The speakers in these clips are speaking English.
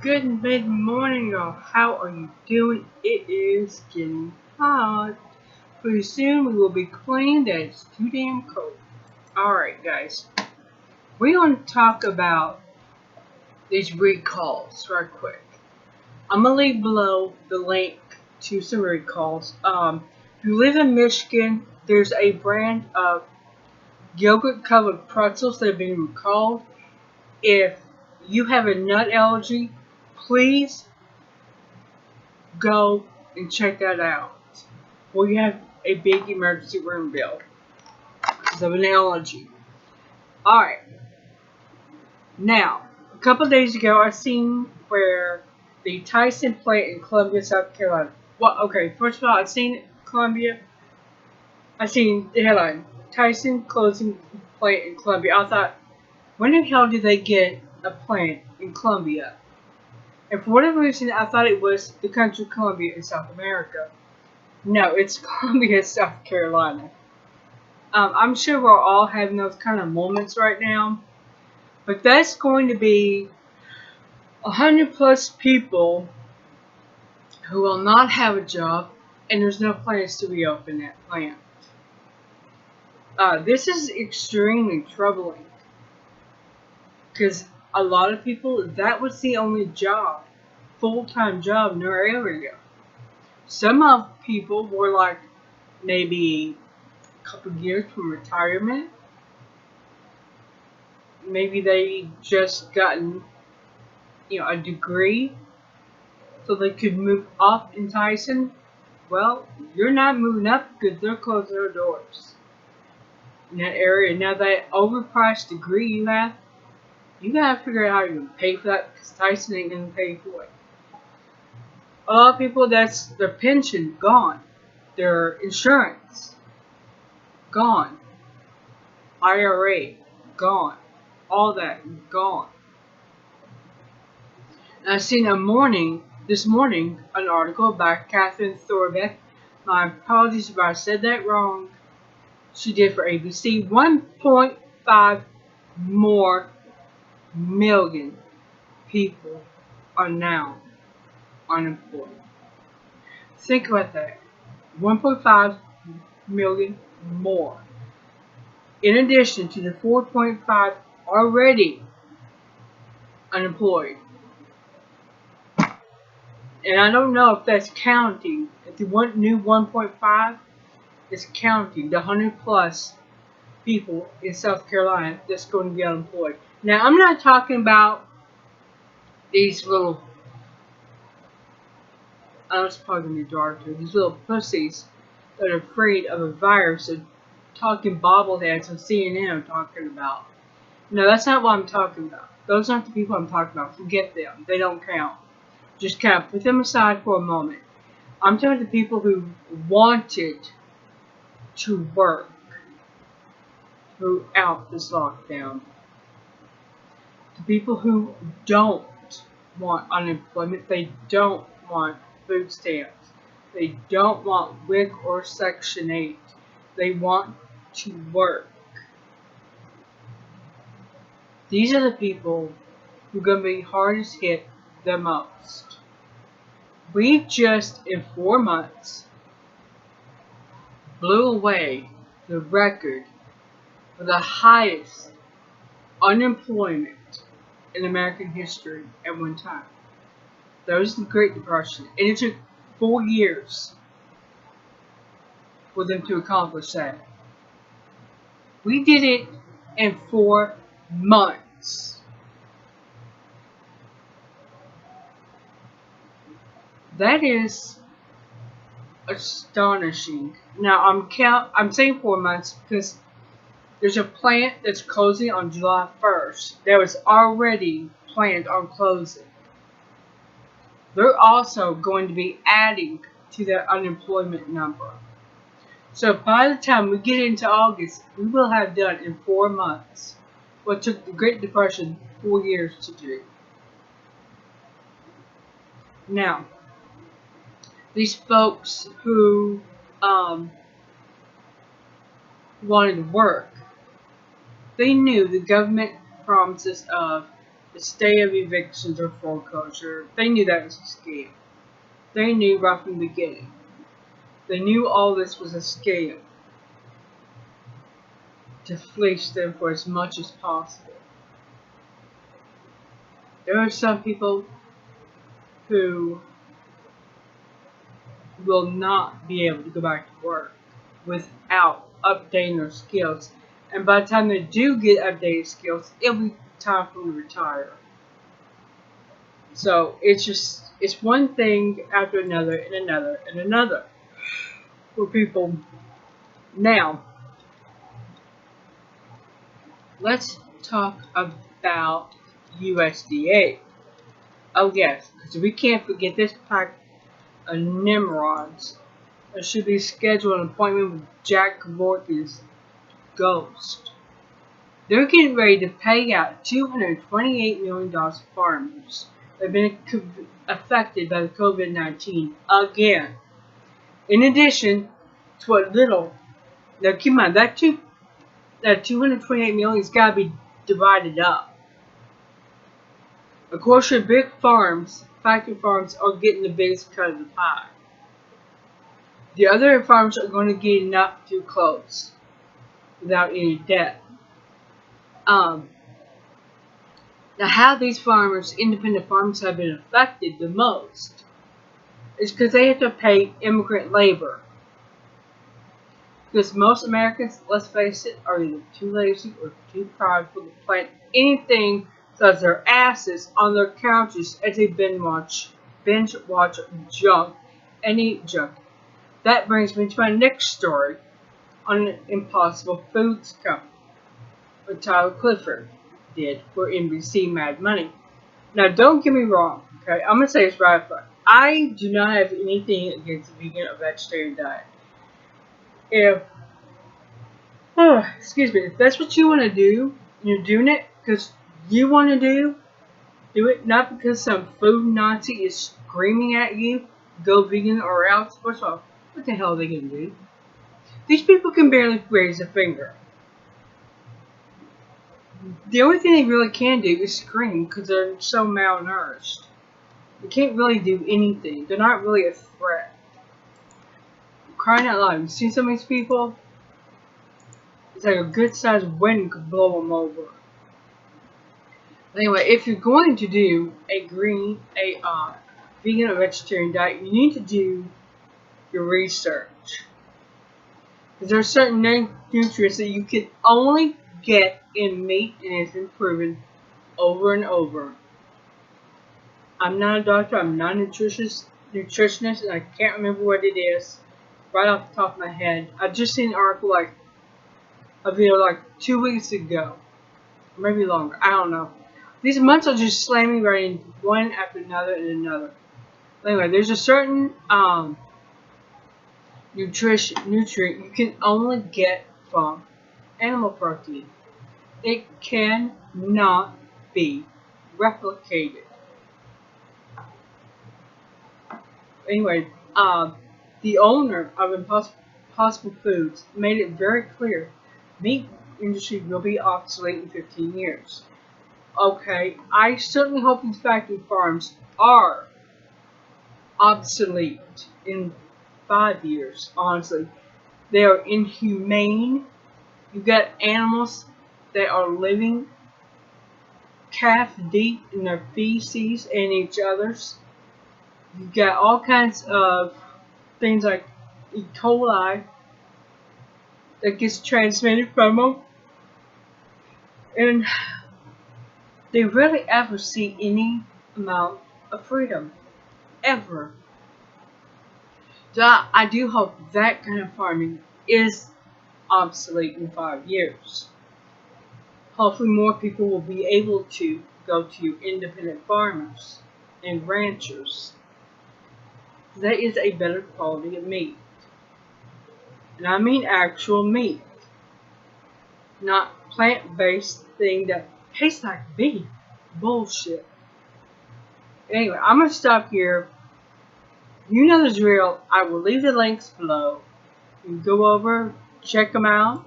Good mid morning, y'all. How are you doing? It is getting hot. Pretty soon we will be clean. That it's too damn cold. Alright, guys. We're going to talk about these recalls right quick. I'm going to leave below the link to some recalls. If you live in Michigan, there's a brand of yogurt covered pretzels that have been recalled. If you have a nut allergy, please go and check that out. Or you have a big emergency room bill because of an allergy. Alright, now, a couple of days ago I seen where the Tyson plant in Columbia, South Carolina. Well, okay, first of all, I seen Columbia. I seen the headline, Tyson closing plant in Columbia. I thought, when the hell did they get a plant in Columbia? And for whatever reason, I thought it was the country of Columbia in South America. No, it's Columbia, South Carolina. I'm sure we're all having those kind of moments right now. But that's going to be 100 plus people who will not have a job, and there's no plans to reopen that plant. This is extremely troubling because a lot of people, that was the only job, full-time job in their area. Some of people were like maybe a couple years from retirement. Maybe they just gotten, a degree so they could move up in Tyson. Well, you're not moving up because they're closing their doors in that area. Now that overpriced degree you gotta figure out how you're gonna pay for that because Tyson ain't gonna pay for it. A lot of people, that's their pension gone, their insurance gone, IRA gone, all that gone. And I seen this morning, an article by Catherine Thorbecke. My apologies if I said that wrong. She did for ABC. 1.5 more million people are now unemployed. Think about that. 1.5 million more. In addition to the 4.5 already unemployed. And I don't know if that's counting. If the new 1.5 is counting the 100 plus people in South Carolina that's going to be unemployed. Now, I'm not talking about these little, I was probably in the dark here, these little pussies that are afraid of a virus and talking bobbleheads on CNN I'm talking about. No, that's not what I'm talking about. Those aren't the people I'm talking about. Forget them. They don't count. Just kind of put them aside for a moment. I'm talking to people who wanted to work throughout this lockdown. To people who don't want unemployment, they don't want food stamps, they don't want WIC or Section 8, they want to work. These are the people who are going to be hardest hit the most. We just, in 4 months, blew away the record for the highest unemployment in American history at one time. That was the Great Depression. And it took 4 years for them to accomplish that. We did it in 4 months. That is astonishing. Now I'm saying 4 months because there's a plant that's closing on July 1st that was already planned on closing. They're also going to be adding to that unemployment number. So by the time we get into August, we will have done in 4 months what took the Great Depression 4 years to do. Now, these folks who wanted to work, they knew the government promises of the stay of evictions or foreclosure. They knew that was a scam. They knew right from the beginning. They knew all this was a scam to fleece them for as much as possible. There are some people who will not be able to go back to work without updating their skills. And by the time they do get updated skills, it'll be time for them to retire. So it's one thing after another and another and another for people. Now, let's talk about USDA. Oh yes, because we can't forget this pack of Nimrods that should be scheduled an appointment with Jack Kevorkian's ghost. They're getting ready to pay out $228 million to farmers that have been affected by the COVID-19 again. In addition to what little, now keep in mind that $228 million has got to be divided up. Of course, your big farms, factory farms, are getting the biggest cut of the pie. The other farms are going to get enough to close without any debt. Now, how these farmers, independent farmers, have been affected the most is because they have to pay immigrant labor. Because most Americans, let's face it, are either too lazy or too prideful to plant anything such as their asses on their couches as they binge watch junk and eat junk. That brings me to my next story on an Impossible Foods company, what Tyler Clifford did for NBC Mad Money. Now, don't get me wrong, okay? I'm going to say this right up. I do not have anything against a vegan or vegetarian diet. If that's what you want to do, you're doing it because you want to do it, not because some food Nazi is screaming at you, go vegan or else. First of all, what the hell are they going to do? These people can barely raise a finger. The only thing they really can do is scream because they're so malnourished. They can't really do anything. They're not really a threat. I'm crying out loud. You see some of these people? It's like a good sized wind could blow them over. Anyway, if you're going to do a vegan or vegetarian diet, you need to do your research. Because there are certain nutrients that you can only get in meat, and it's been proven over and over. I'm not a doctor, I'm not a nutritionist, and I can't remember what it is right off the top of my head. I just seen an article a video 2 weeks ago, maybe longer, I don't know. These months are just slamming right into one after another and another. Anyway, there's a certain nutrient you can only get from animal protein. It cannot be replicated. Anyway, the owner of Impossible Foods made it very clear meat industry will be obsolete in 15 years. Okay, I certainly hope these factory farms are obsolete in 5 years, honestly. They are inhumane. You got animals that are living calf deep in their feces and each other's. You got all kinds of things like E. coli that gets transmitted from them. And they rarely ever see any amount of freedom. Ever. So I do hope that kind of farming is obsolete in 5 years. Hopefully more people will be able to go to independent farmers and ranchers. That is a better quality of meat. And I mean actual meat. Not plant-based thing that tastes like beef. Bullshit. Anyway, I'm going to stop here. You know the drill. I will leave the links below. You can go over, check them out.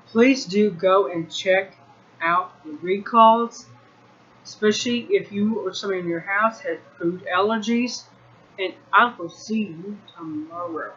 Please do go and check out the recalls. especially if you or someone in your house has food allergies. And I will see you tomorrow.